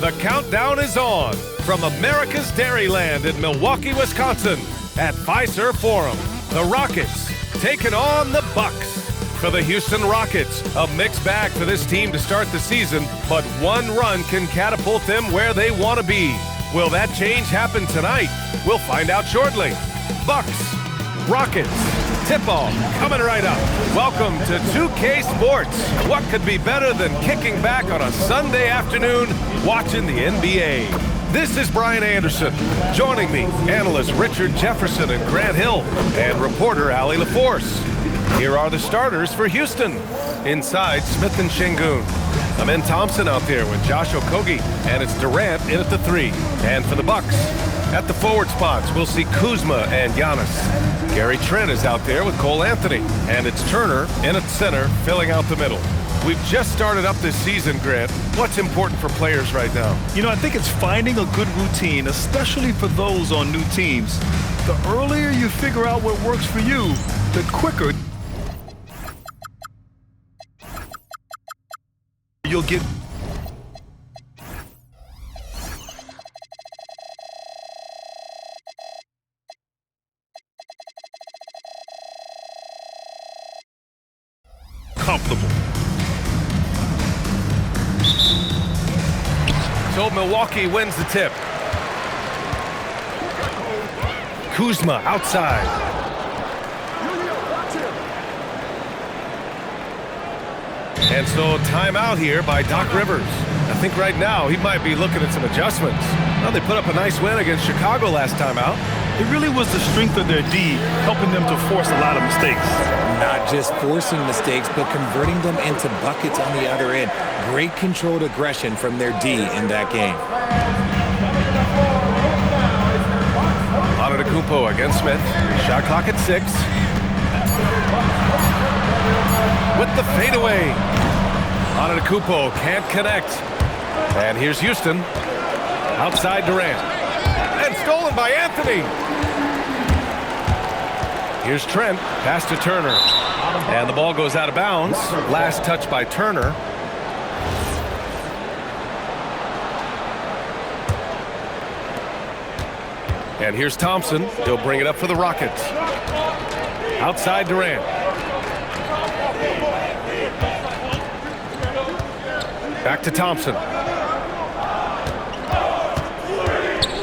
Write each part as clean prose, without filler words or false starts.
The countdown is on from America's Dairyland in Milwaukee, Wisconsin at Fiserv Forum. The Rockets taking on the Bucks. For the Houston Rockets, a mixed bag for this team to start the season, but one run can catapult them where they want to be. Will that change happen tonight? We'll find out shortly. Bucks, Rockets, tip-off coming right up. Welcome to 2K Sports. What could be better than kicking back on a Sunday afternoon watching the NBA? This is Brian Anderson. Joining me, analysts Richard Jefferson and Grant Hill, and reporter Allie LaForce. Here are the starters for Houston. Inside, Smith and Şengün. Amen Thompson out there with Josh Okogie, and it's Durant in at the 3. And for the Bucks, at the forward spots, we'll see Kuzma and Giannis. Gary Trent is out there with Cole Anthony, and it's Turner in at center, filling out the middle. We've just started up this season, Grant. What's important for players right now? You know, I think it's finding a good routine, especially for those on new teams. The earlier you figure out what works for you, the quicker you'll get. Comfortable. So Milwaukee wins the tip. Kuzma outside. And so timeout here by Doc Rivers. I think right now he might be looking at some adjustments. Well, they put up a nice win against Chicago last time out. It really was the strength of their D helping them to force a lot of mistakes. Not just forcing mistakes, but converting them into buckets on the other end. Great controlled aggression from their D in that game. Antetokounmpo against Smith. Shot clock at 6. With the fadeaway. Antetokounmpo can't connect. And here's Houston. Outside Durant. And stolen by Anthony. Here's Trent. Pass to Turner. And the ball goes out of bounds. Last touch by Turner. And here's Thompson. He'll bring it up for the Rockets. Outside Durant. Back to Thompson.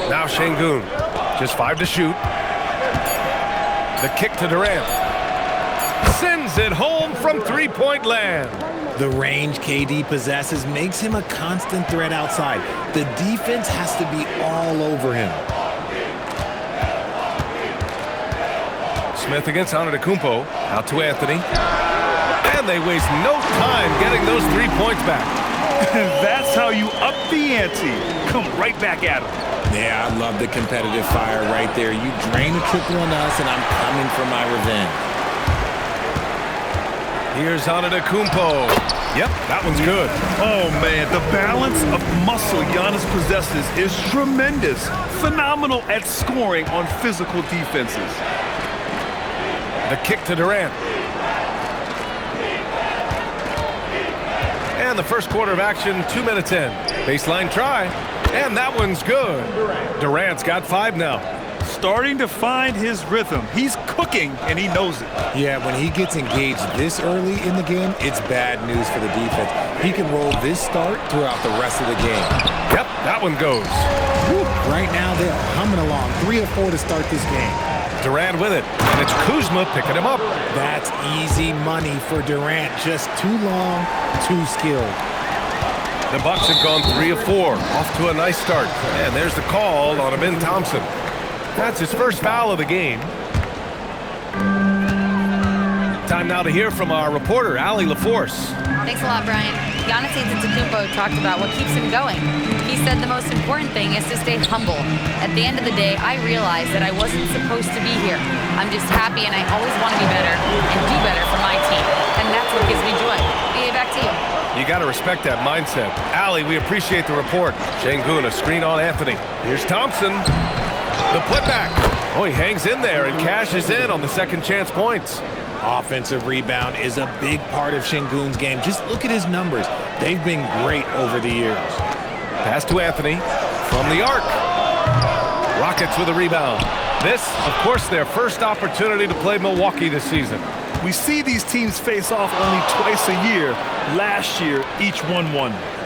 Now Şengün. Just 5 to shoot. The kick to Durant. Sends it home from three-point land. The range KD possesses makes him a constant threat outside. The defense has to be all over him. Smith against Antetokounmpo. Out to Anthony. And they waste no time getting those 3 points back. That's how you up the ante. Come right back at him. Yeah, I love the competitive fire right there. You drain a triple on us, and I'm coming for my revenge. Here's Antetokounmpo. Yep, that one's good. Oh, man, the balance of muscle Giannis possesses is tremendous. Phenomenal at scoring on physical defenses. The kick to Durant. And the first quarter of action, 2 minutes in. Baseline try. And that one's good. Durant's got 5 now. Starting to find his rhythm. He's cooking, and he knows it. Yeah, when he gets engaged this early in the game, it's bad news for the defense. He can roll this start throughout the rest of the game. Yep, that one goes. Woo. Right now, they're humming along. 3 or 4 to start this game. Durant with it, and it's Kuzma picking him up. That's easy money for Durant. Just too long, too skilled. The Bucks have gone 3 of 4, off to a nice start. And there's the call on Amen Thompson. That's his first foul of the game. Time now to hear from our reporter, Allie LaForce. Thanks a lot, Brian. Giannis Antetokounmpo talked about what keeps him going. He said the most important thing is to stay humble. At the end of the day, I realized that I wasn't supposed to be here. I'm just happy, and I always want to be better and do better for my team. And that's what gives me joy. BA, back to you. You got to respect that mindset. Allie, we appreciate the report. Şengün, a screen on Anthony. Here's Thompson. The putback. Oh, he hangs in there and cashes in on the second chance points. Offensive rebound is a big part of Şengün's game. Just look at his numbers. They've been great over the years. Pass to Anthony from the arc. Rockets with a rebound. This, of course, their first opportunity to play Milwaukee this season. We see these teams face off only twice a year. Last year, each won.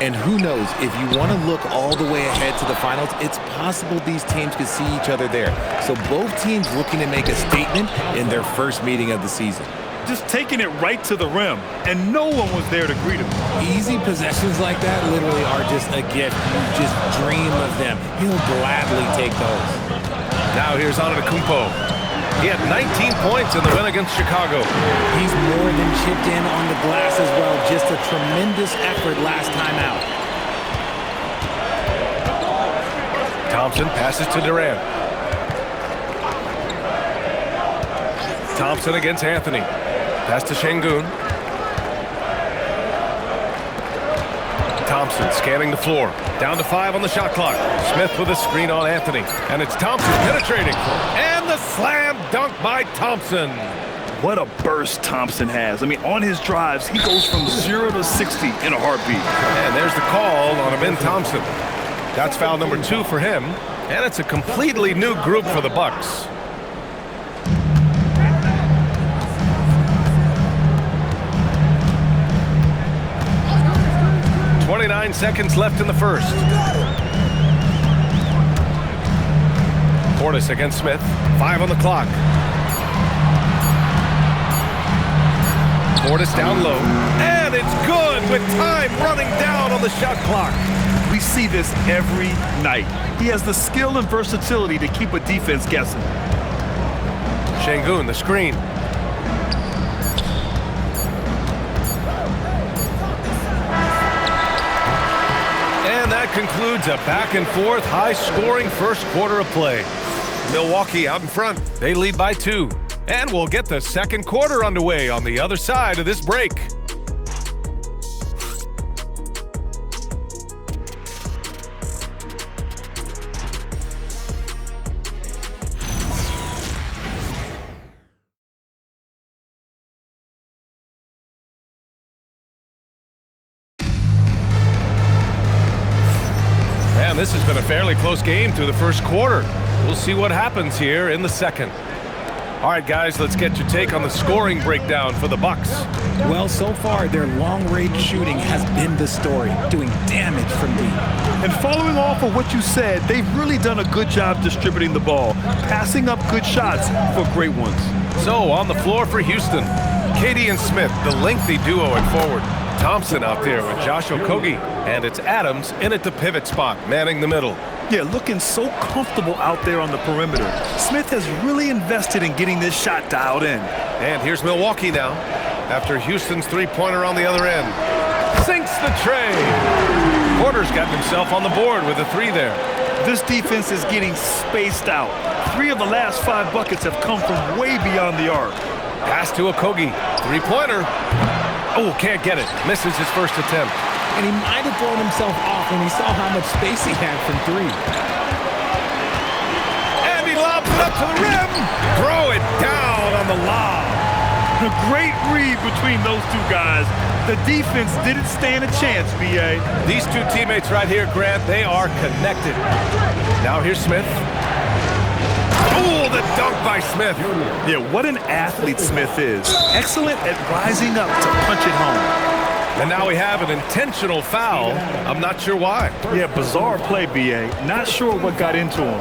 And who knows, if you want to look all the way ahead to the finals, it's possible these teams could see each other there. So both teams looking to make a statement in their first meeting of the season. Just taking it right to the rim, and no one was there to greet him. Easy possessions like that literally are just a gift. You just dream of them. He'll gladly take those. Now here's Antetokounmpo. He had 19 points in the win against Chicago. He's more than chipped in on the glass as well. Just a tremendous effort last time out. Thompson passes to Durant. Thompson against Anthony. Pass to Şengün. Thompson scanning the floor. Down to 5 on the shot clock. Smith with a screen on Anthony. And it's Thompson penetrating. And the slam dunk by Thompson. What a burst Thompson has. I mean, on his drives, he goes from 0 to 60 in a heartbeat. And there's the call on Amin Thompson. That's foul number 2 for him. And it's a completely new group for the Bucks. 29 seconds left in the first. Portis against Smith. 5 on the clock. Portis down low. And it's good with time running down on the shot clock. We see this every night. He has the skill and versatility to keep a defense guessing. Şengün, the screen. And that concludes a back-and-forth, high-scoring first quarter of play. Milwaukee out in front. They lead by 2. And we'll get the second quarter underway on the other side of this break. Man, this has been a fairly close game through the first quarter. We'll see what happens here in the second. All right, guys, let's get your take on the scoring breakdown for the Bucks. Well, so far, their long-range shooting has been the story, doing damage from deep. And following off of what you said, they've really done a good job distributing the ball, passing up good shots for great ones. So, on the floor for Houston, Katie and Smith, the lengthy duo at forward. Thompson out there with Josh Okogie, and it's Adams in at the pivot spot, manning the middle. Yeah, looking so comfortable out there on the perimeter. Smith has really invested in getting this shot dialed in. And here's Milwaukee now, after Houston's three-pointer on the other end. Sinks the tray. Porter's gotten himself on the board with a 3 there. This defense is getting spaced out. 3 of the last 5 buckets have come from way beyond the arc. Pass to Okogie, three-pointer. Oh, can't get it. Misses his first attempt. And he might have thrown himself off when he saw how much space he had from 3. And he lobs it up to the rim. Throw it down on the lob. A great read between those 2 guys. The defense didn't stand a chance, B.A. These 2 teammates right here, Grant, they are connected. Now here's Smith. Oh, the dunk by Smith. Yeah, what an athlete Smith is. Excellent at rising up to punch it home. And now we have an intentional foul. I'm not sure why. Yeah, bizarre play, B.A. Not sure what got into him.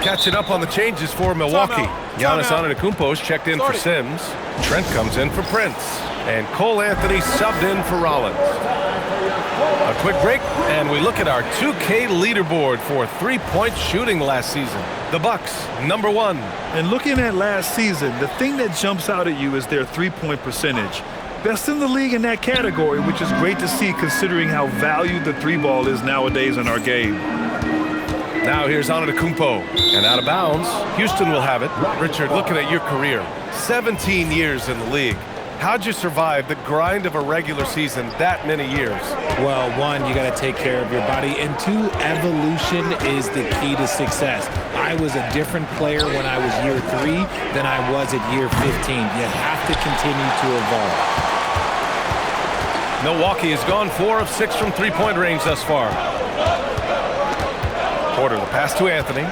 Catching up on the changes for Milwaukee. Giannis Antetokounmpo's checked in for Sims. Trent comes in for Prince. And Cole Anthony subbed in for Rollins. A quick break, and we look at our 2K leaderboard for three-point shooting last season. The Bucks, number 1. And looking at last season, the thing that jumps out at you is their three-point percentage. Best in the league in that category, which is great to see considering how valued the 3-ball is nowadays in our game. Now here's Antetokounmpo, and out of bounds. Houston will have it. Richard, looking at your career, 17 years in the league. How'd you survive the grind of a regular season that many years? Well, 1, you got to take care of your body, and 2, evolution is the key to success. I was a different player when I was year 3 than I was at year 15. You have to continue to evolve. Milwaukee has gone 4 of 6 from three-point range thus far. Porter, the pass to Anthony.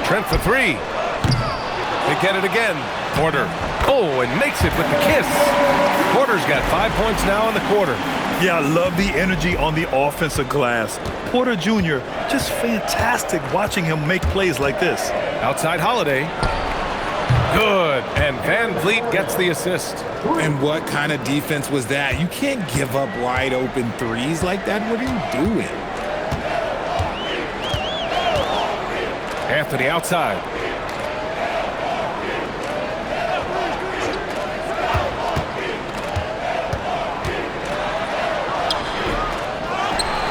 Trent for three. They get it again. Porter. Oh, and makes it with the kiss. Porter's got 5 points now in the quarter. Yeah, I love the energy on the offensive glass. Porter Jr., just fantastic watching him make plays like this. Outside Holiday. Good. And Van Vliet gets the assist. And what kind of defense was that? You can't give up wide open threes like that. What are you doing? Anthony outside.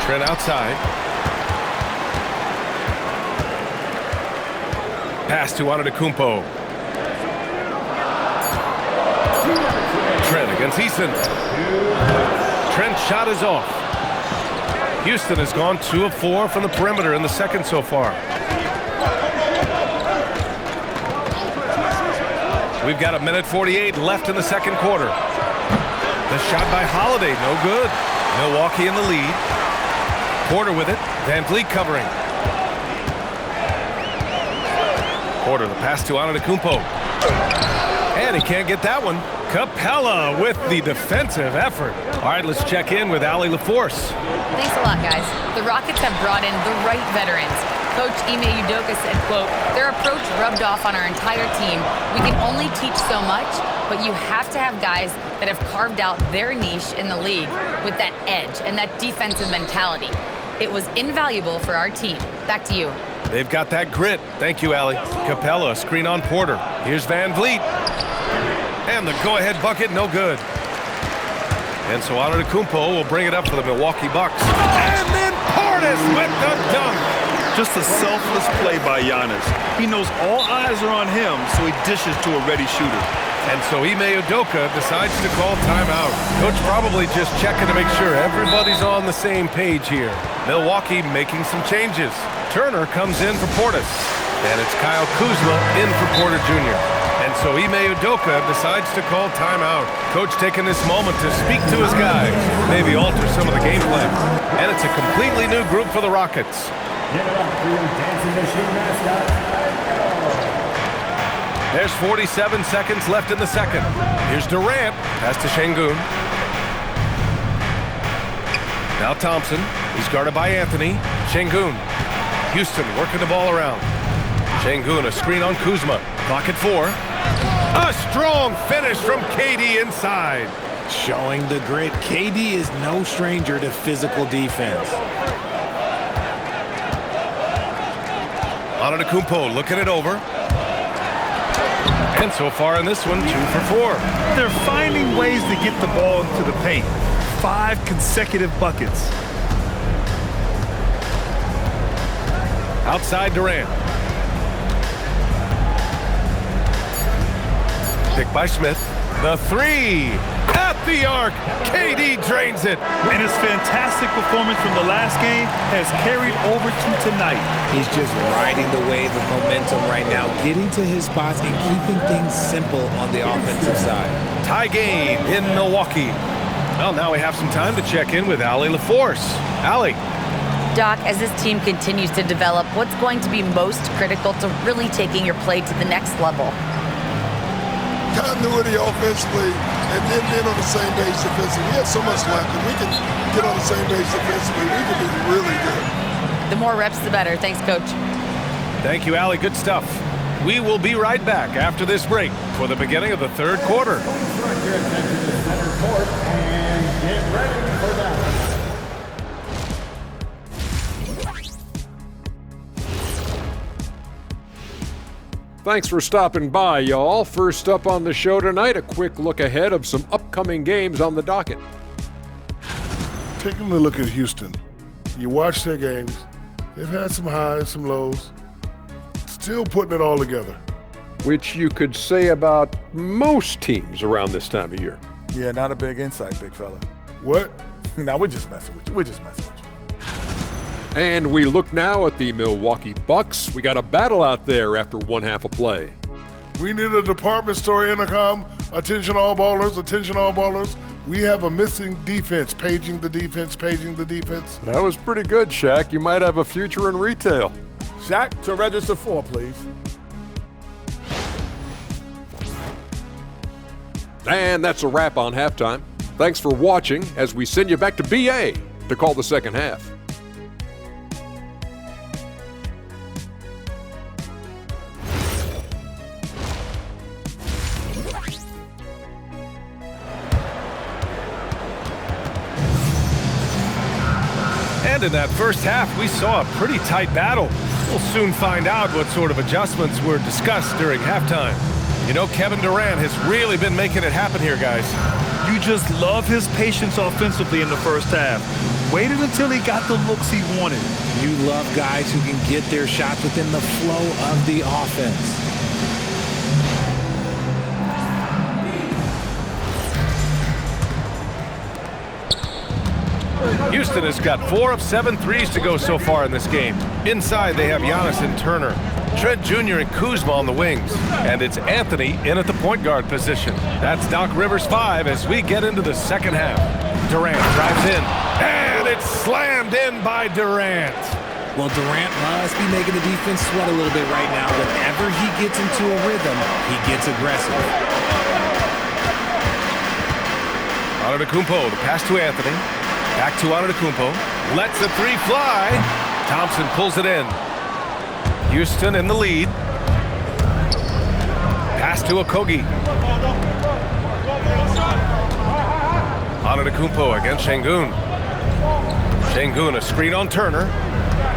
Trent outside. Pass to Antetokounmpo. Trent against Eason. Trent's shot is off. Houston has gone 2 of 4 from the perimeter in the second so far. We've got 1:48 left in the second quarter. The shot by Holiday, no good. Milwaukee in the lead. Porter with it. Van Vliet covering. Porter, the pass to Antetokounmpo. And he can't get that one. Capella with the defensive effort. All right, let's check in with Allie LaForce. Thanks a lot, guys. The Rockets have brought in the right veterans. Coach Ime Udoka said, quote, their approach rubbed off on our entire team. We can only teach so much, but you have to have guys that have carved out their niche in the league with that edge and that defensive mentality. It was invaluable for our team. Back to you. They've got that grit. Thank you, Allie. Capella, screen on Porter. Here's Van Vliet. And the go-ahead bucket, no good. And so Antetokounmpo will bring it up for the Milwaukee Bucks. And then Portis with the dunk. Just a selfless play by Giannis. He knows all eyes are on him, so he dishes to a ready shooter. And so Ime Udoka decides to call timeout. Coach probably just checking to make sure everybody's on the same page here. Milwaukee making some changes. Turner comes in for Portis. And it's Kyle Kuzma in for Porter Jr. And so Ime Udoka decides to call timeout. Coach taking this moment to speak to his guys, maybe alter some of the game plan. And it's a completely new group for the Rockets. Give it up for your dancing machine mascot. There's 47 seconds left in the second. Here's Durant. Pass to Şengün. Now Thompson. He's guarded by Anthony. Şengün. Houston working the ball around. Şengün, a screen on Kuzma. Clock at 4. A strong finish from KD inside. Showing the grit. KD is no stranger to physical defense. Antetokounmpo looking it over. And so far in this one, 2 for 4. They're finding ways to get the ball into the paint. 5 consecutive buckets. Outside Durant. Pick by Smith. The 3. At the arc. KD drains it. And his fantastic performance from the last game has carried over to tonight. He's just riding the wave of momentum right now, getting to his spots and keeping things simple on the offensive side. Tie game in Milwaukee. Well, now we have some time to check in with Allie LaForce. Allie. Doc, as this team continues to develop, what's going to be most critical to really taking your play to the next level? Continuity offensively and then being on the same page defensively. We have so much left. If we can get on the same page defensively, we can be really good. The more reps, the better. Thanks, Coach. Thank you, Allie. Good stuff. We will be right back after this break for the beginning of the third quarter. Direct your attention to the center court and get ready for that. Thanks for stopping by, y'all. First up on the show tonight, a quick look ahead of some upcoming games on the docket. Taking a look at Houston, you watch their games, they've had some highs, some lows, still putting it all together. Which you could say about most teams around this time of year. Yeah, not a big insight, big fella. What? No, we're just messing with you. We're just messing with you. And we look now at the Milwaukee Bucks. We got a battle out there after one half of play. We need a department store intercom. Attention all ballers, We have a missing defense, paging the defense, paging the defense. That was pretty good, Shaq. You might have a future in retail. Shaq, to register 4, please. And that's a wrap on halftime. Thanks for watching as we send you back to BA to call the second half. And in that first half, we saw a pretty tight battle. We'll soon find out what sort of adjustments were discussed during halftime. You know, Kevin Durant has really been making it happen here, guys. You just love his patience offensively in the first half. Waited until he got the looks he wanted. You love guys who can get their shots within the flow of the offense. Houston has got 4 of 7 threes to go so far in this game. Inside, they have Giannis and Turner, Trent Jr. and Kuzma on the wings, and it's Anthony in at the point guard position. That's Doc Rivers 5 as we get into the second half. Durant drives in, and it's slammed in by Durant. Well, Durant must be making the defense sweat a little bit right now. Whenever he gets into a rhythm, he gets aggressive. Antetokounmpo, the pass to Anthony. Back to Antetokounmpo. Lets the 3 fly. Thompson pulls it in. Houston in the lead. Pass to Okogie. Antetokounmpo against Şengün. Şengün, a screen on Turner.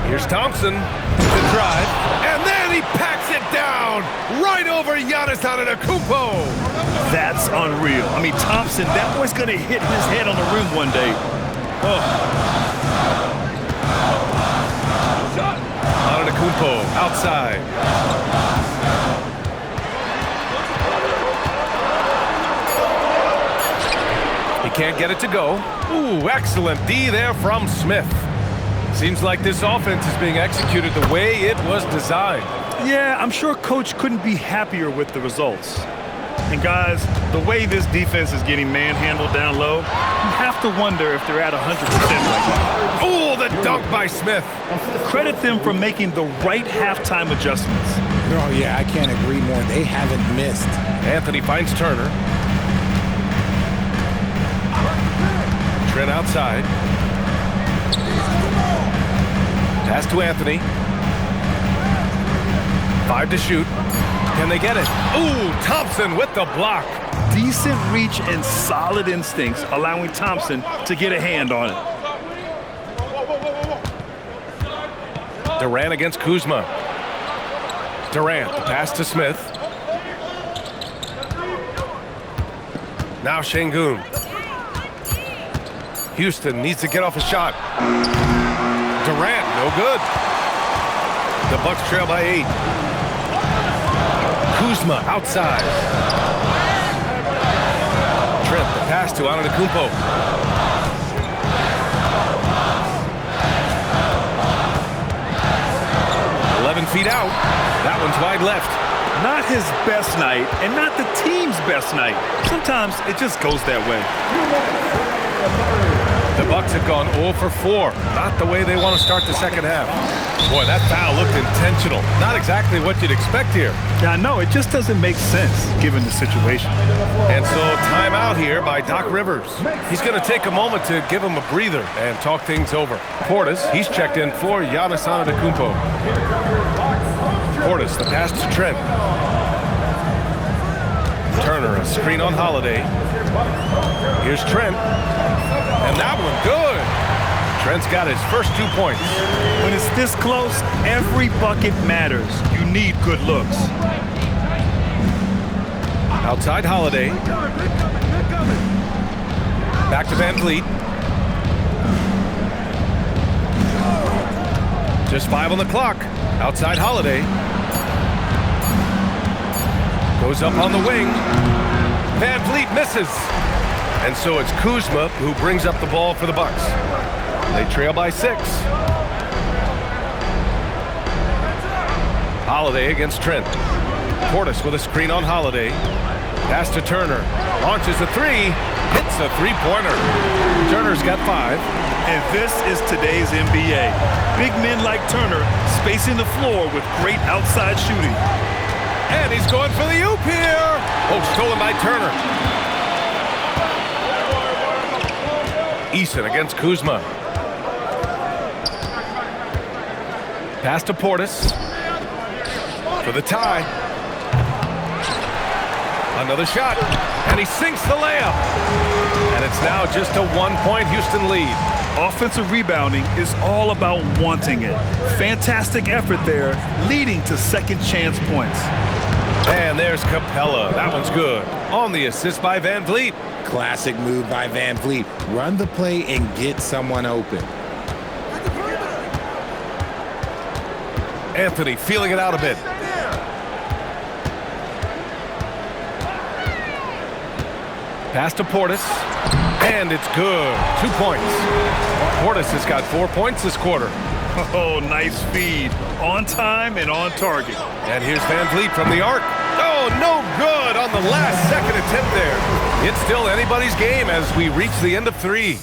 Here's Thompson to drive. And then he packs it down right over Giannis Antetokounmpo. That's unreal. I mean, Thompson, that boy's going to hit his head on the rim one day. Oh. Antetokounmpo outside. He can't get it to go. Ooh, excellent D there from Smith. Seems like this offense is being executed the way it was designed. Yeah, I'm sure Coach couldn't be happier with the results. And guys, the way this defense is getting manhandled down low, you have to wonder if they're at 100% right now. Oh, the dunk by Smith. Credit them for making the right halftime adjustments. Oh, yeah, I can't agree more. They haven't missed. Anthony finds Turner. Trent outside. Pass to Anthony. 5 to shoot. Can they get it? Ooh, Thompson with the block. Decent reach and solid instincts, allowing Thompson to get a hand on it. Durant against Kuzma. Durant, the pass to Smith. Now Şengün. Houston needs to get off a shot. Durant, no good. The Bucks trail by 8. Kuzma outside. Trent, the pass to Antetokounmpo. Feet out. That one's wide left. Not his best night, and not the team's best night. Sometimes it just goes that way. The Bucks have gone 0 for 4. Not the way they want to start the second half. Boy, that foul looked intentional. Not exactly what you'd expect here. Yeah, I know. It just doesn't make sense given the situation. And so timeout here by Doc Rivers. He's going to take a moment to give him a breather and talk things over. Portis, he's checked in for Giannis Antetokounmpo. Portis, the pass to Trent. Turner, a screen on Holiday. Here's Trent. And that one, good. Trent's got his first 2 points. When it's this close, every bucket matters. You need good looks. Outside Holiday. Back to Van Vliet. Just 5 on the clock. Outside Holiday. Goes up on the wing. Van Vliet misses. And so it's Kuzma who brings up the ball for the Bucks. They trail by 6. Holiday against Trent. Portis with a screen on Holiday. Pass to Turner. Launches a 3. hits a three-pointer. Turner's got 5. And this is today's NBA. Big men like Turner spacing the floor with great outside shooting. And he's going for the oop here. Oh, stolen by Turner. Eason against Kuzma. Pass to Portis for the tie. Another shot, and he sinks the layup. And it's now just a 1-point Houston lead. Offensive rebounding is all about wanting it. Fantastic effort there, leading to second chance points. And there's Capella. That one's good. On the assist by Van Vliet. Classic move by Van Vliet. Run the play and get someone open. Anthony feeling it out a bit. Pass to Portis. And it's good. 2 points. Portis has got 4 points this quarter. Oh, nice feed. On time and on target. And here's Van Vliet from the arc. Oh, no good on the last second attempt there. It's still anybody's game as we reach the end of 3.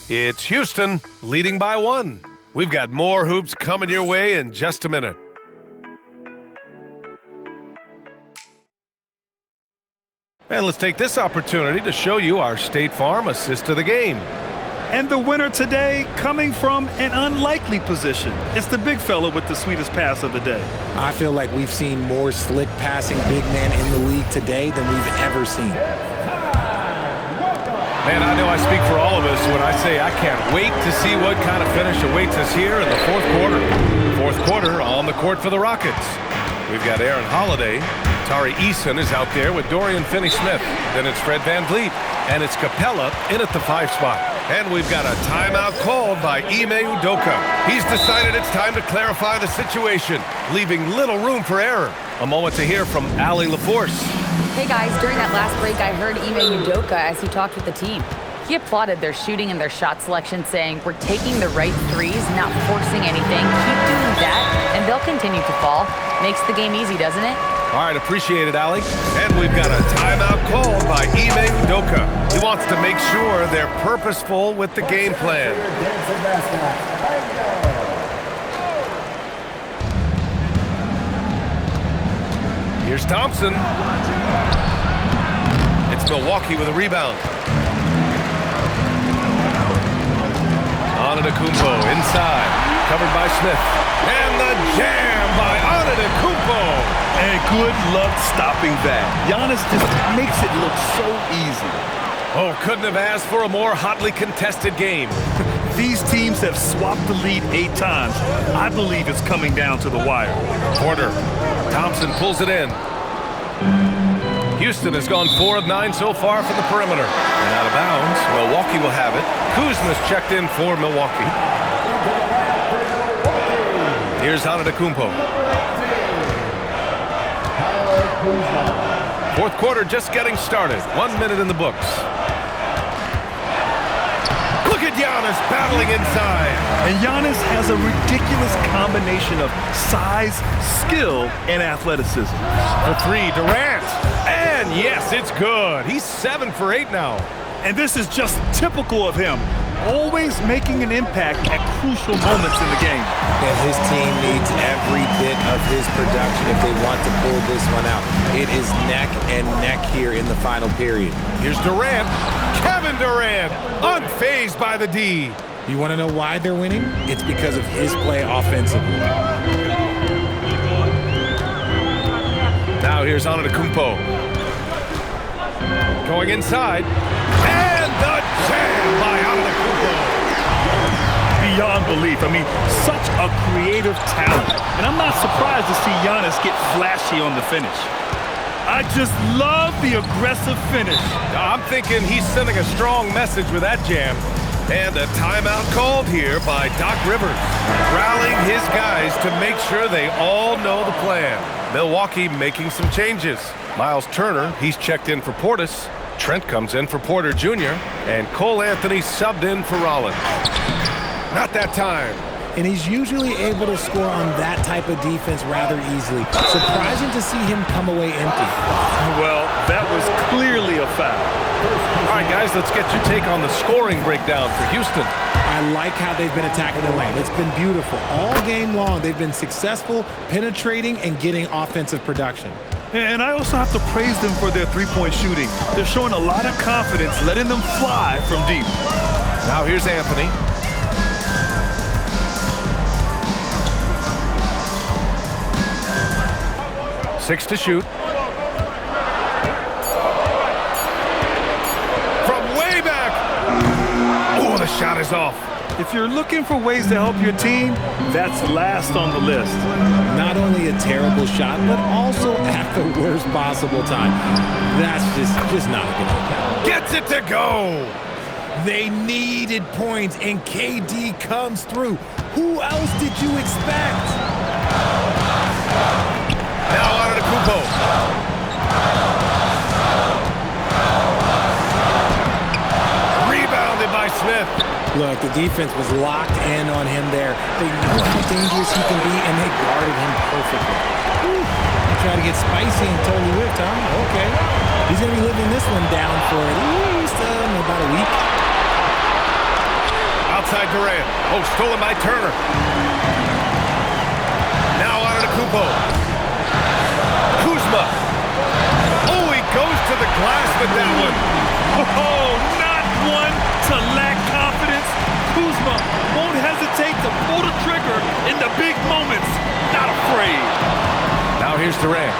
It's Houston leading by 1. We've got more hoops coming your way in just a minute. And let's take this opportunity to show you our State Farm assist of the game. And the winner today coming from an unlikely position. It's the big fella with the sweetest pass of the day. I feel like we've seen more slick passing big men in the league today than we've ever seen. Man, I know I speak for all of us when I say I can't wait to see what kind of finish awaits us here in the fourth quarter. Fourth quarter on the court for the Rockets. We've got Aaron Holiday. Tari Eason is out there with Dorian Finney-Smith. Then it's Fred Van Vliet. And it's Capella in at the 5 spot. And we've got a timeout called by Ime Udoka. He's decided it's time to clarify the situation, leaving little room for error. A moment to hear from Allie LaForce. Hey guys, during that last break, I heard Ime Udoka as he talked with the team. He applauded their shooting and their shot selection, saying, "We're taking the right threes, not forcing anything. Keep doing that, and they'll continue to fall." Makes the game easy, doesn't it? All right, appreciate it, Allie. And we've got a timeout called by Ime Udoka. He wants to make sure they're purposeful with the game plan. Here's Thompson. It's Milwaukee with a rebound. Antetokounmpo inside, covered by Smith. And the jam by Antetokounmpo. And good luck stopping that. Giannis just makes it look so easy. Oh, couldn't have asked for a more hotly contested game. These teams have swapped the lead 8 times. I believe it's coming down to the wire. Porter. Thompson pulls it in. Houston has gone 4 of 9 so far from the perimeter. And out of bounds, Milwaukee will have it. Kuzma's checked in for Milwaukee. Here's Antetokounmpo. Fourth quarter just getting started. 1 minute in the books. Look at Giannis battling inside. And Giannis has a ridiculous combination of size, skill, and athleticism. For 3, Durant. And yes, it's good. He's 7 for 8 now. And this is just typical of him. Always making an impact at crucial moments in the game. And his team needs every bit of his production if they want to pull this one out. It is neck and neck here in the final period. Here's Durant. Kevin Durant, unfazed by the D. You want to know why they're winning? It's because of his play offensively. Now here's Antetokounmpo. Going inside. And the jam by Antetokounmpo. Beyond belief. I mean, such a creative talent. And I'm not surprised to see Giannis get flashy on the finish. I just love the aggressive finish. I'm thinking he's sending a strong message with that jam. And a timeout called here by Doc Rivers, rallying his guys to make sure they all know the plan. Milwaukee making some changes. Miles Turner, he's checked in for Portis. Trent comes in for Porter Jr. And Cole Anthony subbed in for Rollins. Not that time. And he's usually able to score on that type of defense rather easily. Surprising to see him come away empty. Well, that was clearly a foul. All right, guys, let's get your take on the scoring breakdown for Houston. I like how they've been attacking the lane. It's been beautiful. All game long, they've been successful, penetrating, and getting offensive production. And I also have to praise them for their three-point shooting. They're showing a lot of confidence, letting them fly from deep. Now here's Anthony. Six to shoot. From way back. Oh, the shot is off. If you're looking for ways to help your team, that's last on the list. Not only a terrible shot, but also at the worst possible time. That's just not a good idea. Gets it to go. They needed points, and KD comes through. Who else did you expect? Now out of the Kupo. Rebounded by Smith. Look, the defense was locked in on him there. They know how dangerous he can be, and they guarded him perfectly. Try to get spicy and totally whipped, huh? Okay. He's going to be living this one down for at least about a week. Outside Durant. Oh, stolen by Turner. Now out of the Kupo. Kuzma. Oh, he goes to the glass with that one. Oh, not one to lack confidence. Kuzma won't hesitate to pull the trigger in the big moments. Not afraid. Now here's Durant.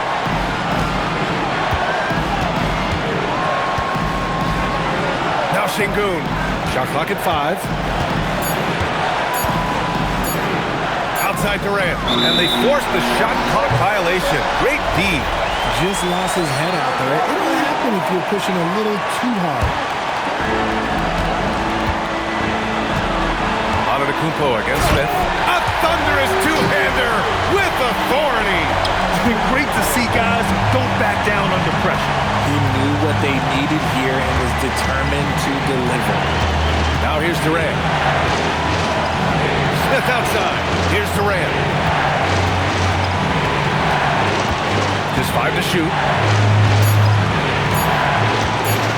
Now Şengün. Shot clock at 5. Outside Durant. And they forced the shot clock violation. Great D. Just lost his head out there. It'll happen if you're pushing a little too hard. Antetokounmpo against Smith. A thunderous two-hander with authority. Great to see guys who don't back down under pressure. He knew what they needed here and was determined to deliver. Now here's Durant. Smith outside. Here's Durant. Just 5 to shoot.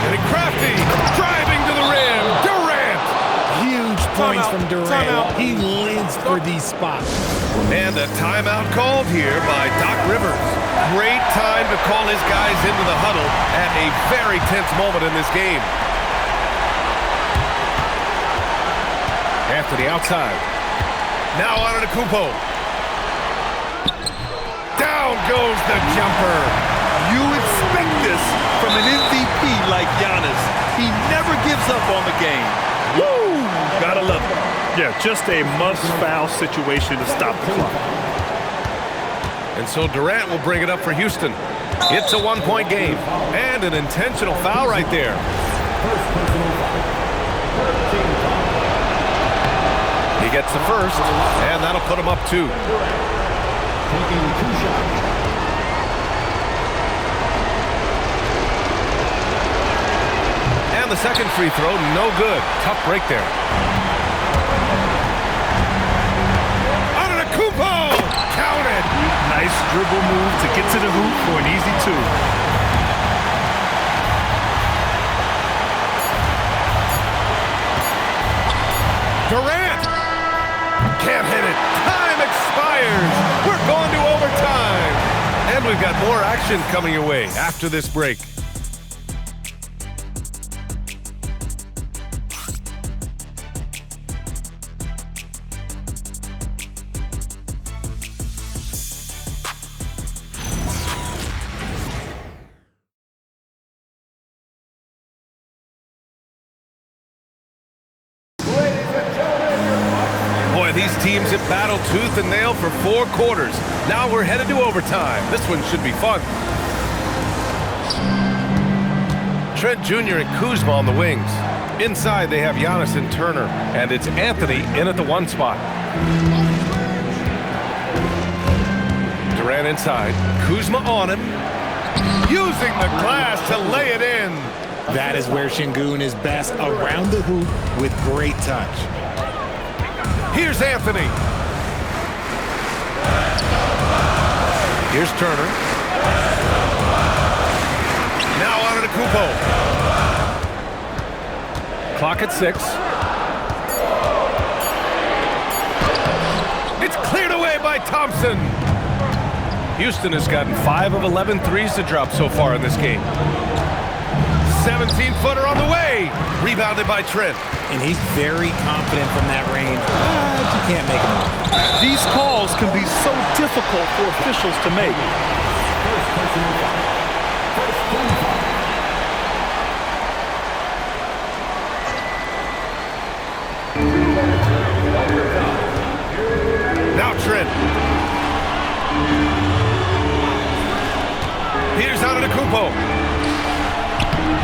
Getting crafty. Driving to the rim. Durant. Huge points from Durant. He lives for these spots. And a timeout called here by Doc Rivers. Great time to call his guys into the huddle at a very tense moment in this game. Anthony outside. Now out of the Kupo. Down goes the jumper. You expect this from an MVP like Giannis. He never gives up on the game. Woo! Gotta love it. Yeah, just a must-foul situation to stop the clock. And so Durant will bring it up for Houston. It's a one-point game. And an intentional foul right there. He gets the first, and that'll put him up 2. Taking 2 shots. And the second free throw, no good. Tough break there. Antetokounmpo! Counted! Nice dribble move to get to the hoop for an easy 2. Durant! Can't hit it. Time expires. We're going to overtime. And we've got more action coming your way after this break. These teams have battled tooth and nail for 4 quarters. Now we're headed to overtime. This one should be fun. Trent Jr. and Kuzma on the wings. Inside they have Giannis and Turner, and it's Anthony in at the 1 spot. Durant inside. Kuzma on him. Using the glass to lay it in. That is where Şengün is best, around the hoop with great touch. Here's Anthony. Here's Turner. Now out of the Kupo. Clock at 6. It's cleared away by Thompson. Houston has gotten 5 of 11 threes to drop so far in this game. 17-footer on the way. Rebounded by Trent. And he's very confident from that range. But you can't make him. These calls can be so difficult for officials to make. Now Trent. Here's Antetokounmpo.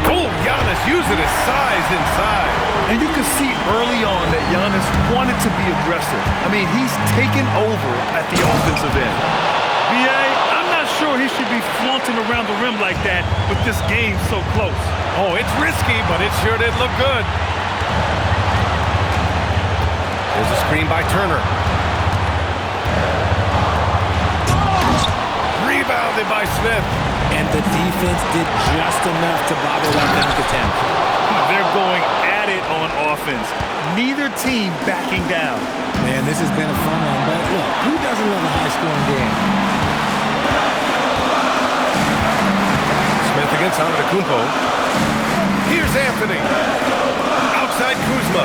Oh, Giannis using his size inside. And you can see early on that Giannis wanted to be aggressive. I mean, he's taken over at the offensive end. B.A., I'm not sure he should be flaunting around the rim like that with this game so close. Oh, it's risky, but it sure did look good. There's a screen by Turner. Rebounded by Smith. And the defense did just enough to bother that dunk attempt. They're going at it on offense. Neither team backing down. Man, this has been a fun one, but look, who doesn't love a high-scoring game? Smith against Antetokounmpo. Here's Anthony. Outside Kuzma.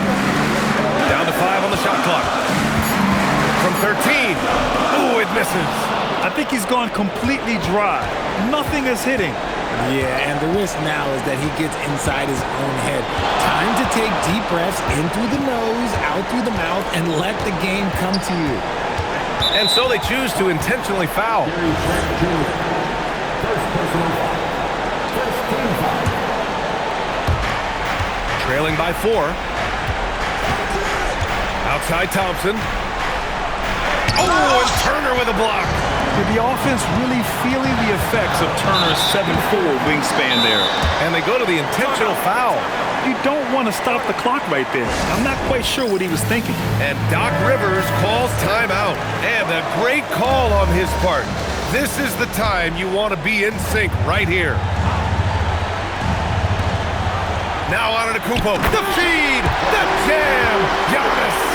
Down to 5 on the shot clock. From 13. Ooh, it misses. I think he's gone completely dry. Nothing is hitting. Yeah, and the risk now is that he gets inside his own head. Time to take deep breaths in through the nose, out through the mouth, and let the game come to you. And so they choose to intentionally foul. Trailing by 4. Outside Thompson. Oh, and Turner with a block. The offense really feeling the effects of Turner's 7'4" wingspan there. And they go to the intentional foul. You don't want to stop the clock right there. I'm not quite sure what he was thinking. And Doc Rivers calls timeout. And a great call on his part. This is the time you want to be in sync right here. Now Antetokounmpo. The feed! The jam! Giannis!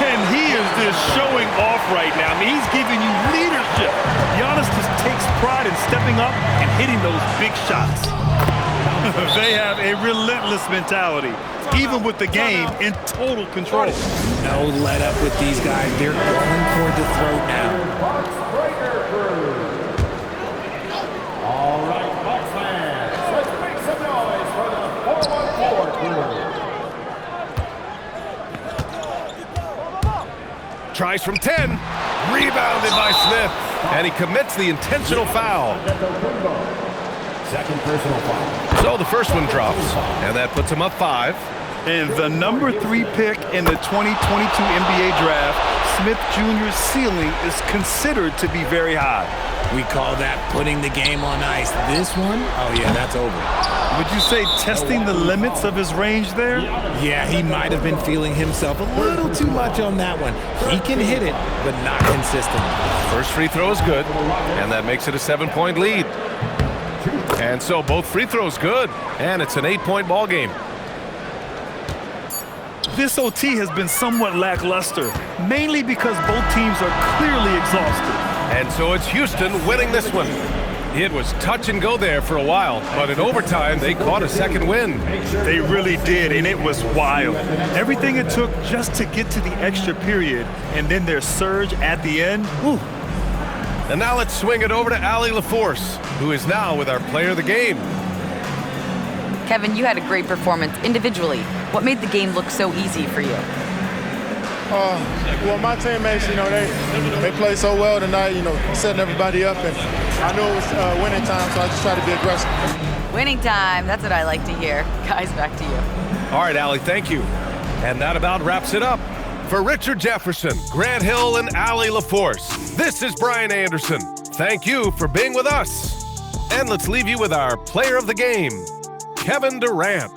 And he is just showing off right now. I mean, he's giving you leadership. Giannis just takes pride in stepping up and hitting those big shots. They have a relentless mentality, even with the game in total control. No let up with these guys. They're going for the throat now. All right, Bucks fans, let's make some noise for the 414 crew. Tries from 10. Rebounded by Smith. And he commits the intentional foul. Second personal foul. So the first one drops. And that puts him up 5. And the number 3 pick in the 2022 NBA draft, Smith Jr.'s ceiling is considered to be very high. We call that putting the game on ice. This one, oh yeah, that's over. Would you say testing the limits of his range there? Yeah, he might have been feeling himself a little too much on that one. He can hit it, but not consistent. First free throw is good. And that makes it a 7-point lead. And so both free throws good. And it's an 8-point ball game. This OT has been somewhat lackluster, mainly because both teams are clearly exhausted. And so it's Houston winning this one. It was touch and go there for a while, but in overtime, they caught a second win. They really did, and it was wild. Everything it took just to get to the extra period, and then their surge at the end. Whew. And now let's swing it over to Allie LaForce, who is now with our player of the game. Kevin, you had a great performance individually. What made the game look so easy for you? Well, my teammates, they played so well tonight, setting everybody up, and I knew it was winning time, so I just tried to be aggressive. Winning time, that's what I like to hear. Guys, back to you. All right, Allie, thank you. And that about wraps it up. For Richard Jefferson, Grant Hill, and Allie LaForce, this is Brian Anderson. Thank you for being with us. And let's leave you with our player of the game, Kevin Durant.